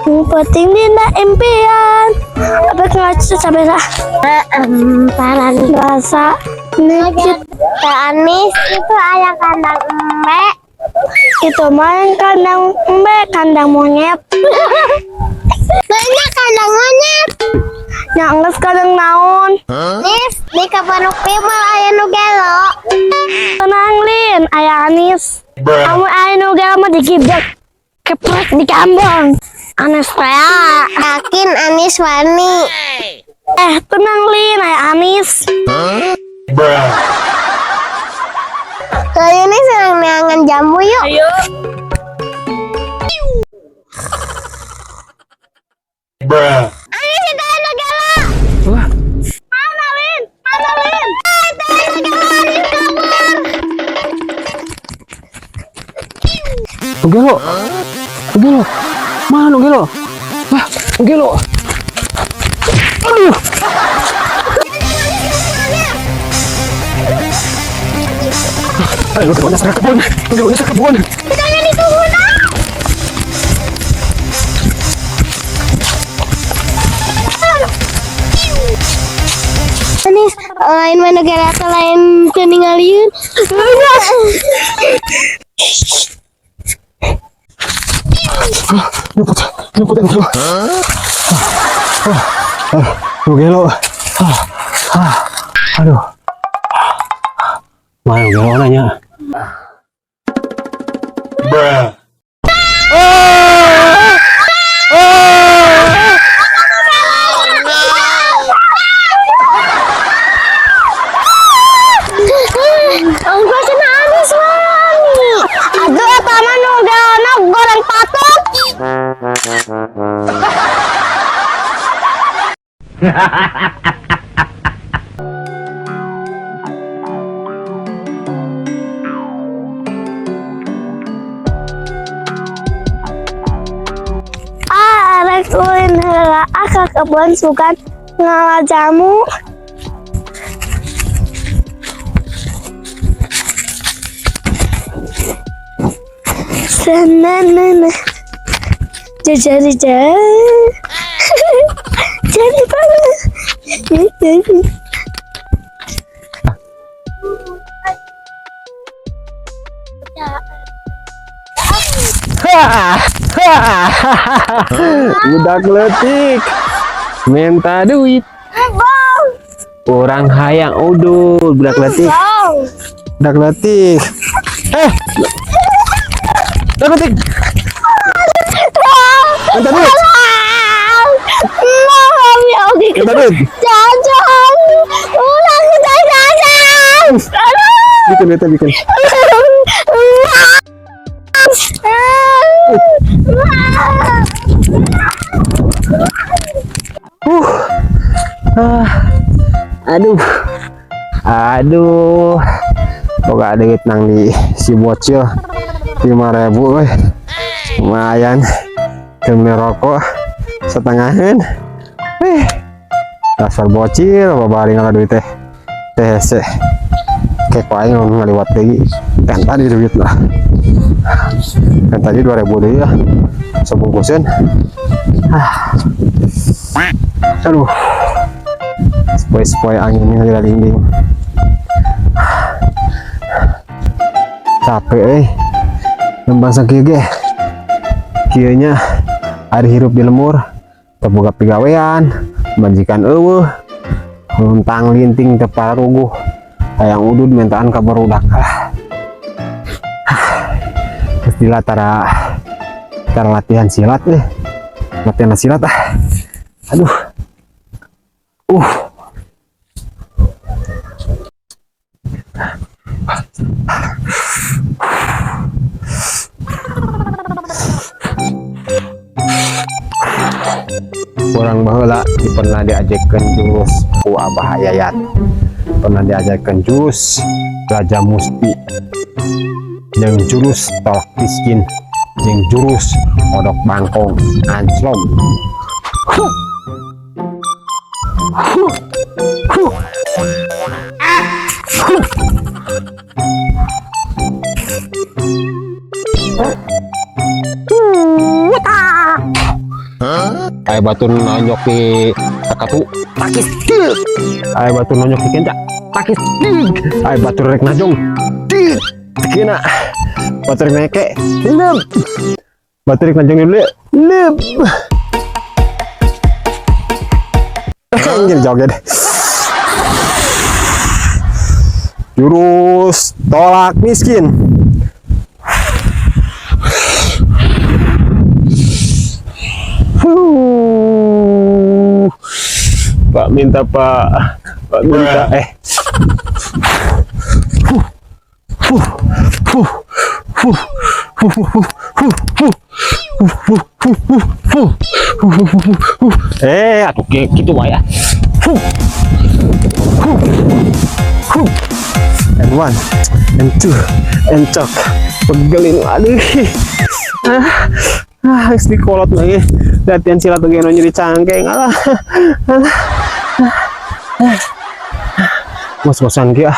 Penting dina impian. Apa ngacu sampai lah. Parah bahasa nikit. Anis itu ayah kandang embek. Itu main kandang kandang monyet. Banyak kandang monyet. Nyangles kandang naon. Nis, di kapanuk pimal ayah nu gelo. Tenang Lin, ayah Anis. Kamu ayah nu gelo mah digibek. Keprek di kambang. Anis rea. Yakin Anis wani. Tenang Lin, ayah Anis. Kali ini sedang neangan jambu yuk. Ayo. Anis itu ayah gelo. Wah, Mana Lin? Mana Lin? Itu ayah gelo Anis kabur. Nugelo. Nugelo. Mana Nugelo? Wah, Nugelo. Aduh. Ayo, udah serang kebun. Udah serang kebun. Jangan ditunggu nak. Anis, lain mana gara atau lain peninggalin. Nyeput. Nugelo. Aduh. Mana Nugelo nanya? Ongkos kena Anis wani. Aduh, paman udah anak goreng patok. Arek ulin heula akak kebon sugan ngalah jamu. Senenene. Jadi panas. Budak letik minta duit, orang hayang udul. Budak letik minta duit. Minta duit. Jajan. Ulang kita jajan. Bikin. Aduh. Kok gak duit nang di si bocil 5.000 weh. Lumayan. Beli rokok setengahan. Dasar bocil babari ngala duit teh. THC. Kayak aing ngaliwat deui. Kan tadi duit lah. Kan tadi 2.000 deui ya. Sebungkusin. Aduh. Spoi anginnya lagi dinding. Capek nembang sakieu ge. Kieu nya ari hirup di lemur, terbuka pigawean, majikan eueuh, luntang linting teu paruguh, hayang udud mentaan ka barudak. Istilah tara latihan silat latihan silat Aduh. Kurang baheula pernah diajarkan jurus ku Abah Yayat, pernah diajarkan jurus Raja Musti, jeung jurus tolak miskin, jeung jurus odok bangkong anslom. Ay batu nonyok di kakatu takis dik. Ay batu nonyok di kenca takis dik. Ay batu rek najong dik. Kena batu rek neke lep. Batu rek najong dulu lep. Anjir joget. Jurus tolak miskin. Pak minta Pak minta atuh gitu wae ya. And one, and two, and talk. Pegelin, aduh. Di kolot lagi. Latihan silat lagi nyeri cangkeng. Ngos-ngosan dia.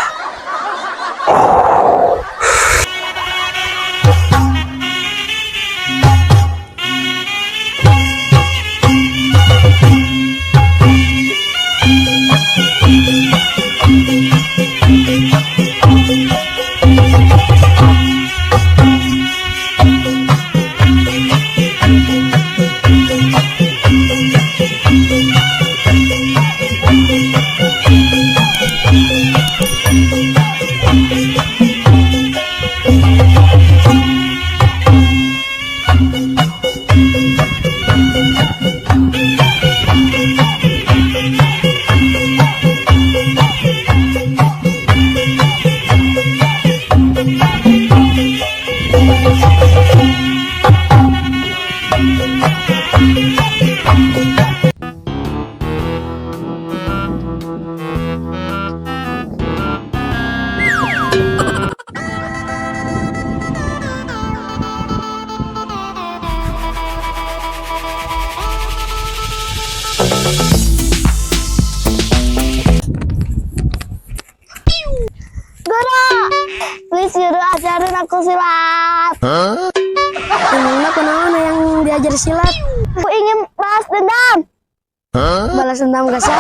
Please guru ajarin aku silat. Emangnya kenapa yang diajar silat? Aku ingin balas dendam. Balas dendam gak sah?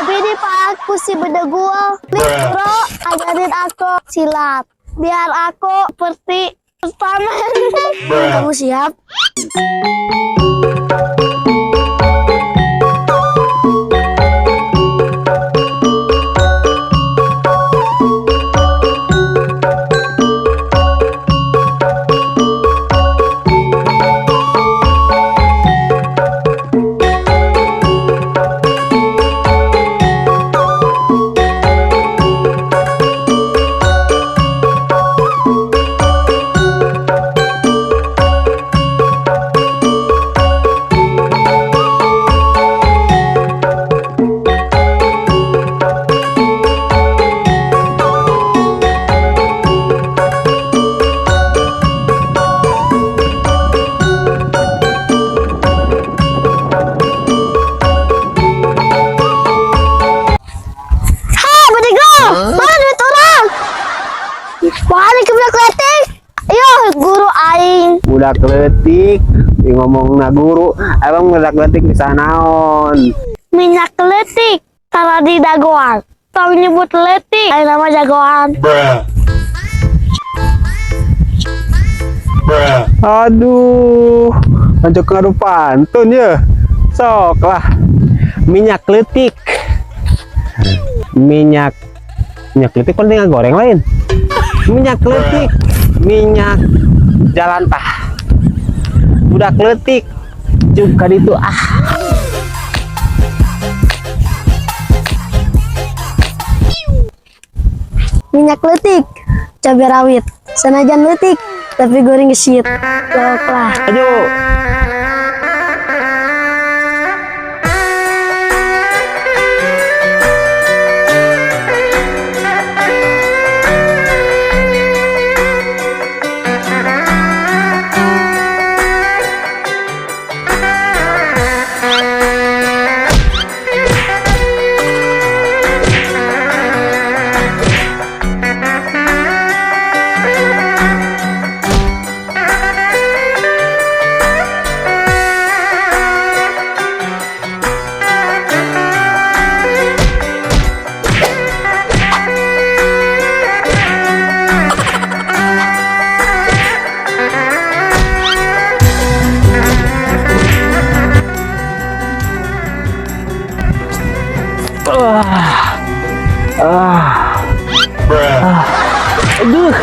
Tapi ini pak aku si bedegul. Please guru ajarin aku silat. Biar aku seperti pertama. Kamu siap? Budak letik ngomong na guru emang budak letik bisa naon Minyak letik taruh di dagoan. Tong nyebut letik ada nama jagoan. Aduh lanjut ngaruh pantun ya sok lah. Minyak letik minyak letik penting goreng lain. Minyak letik minyak jalan tah budak letik juga itu Minyak letik cabai rawit senajan letik tapi goreng gesit lawak lah. ayo Aduh.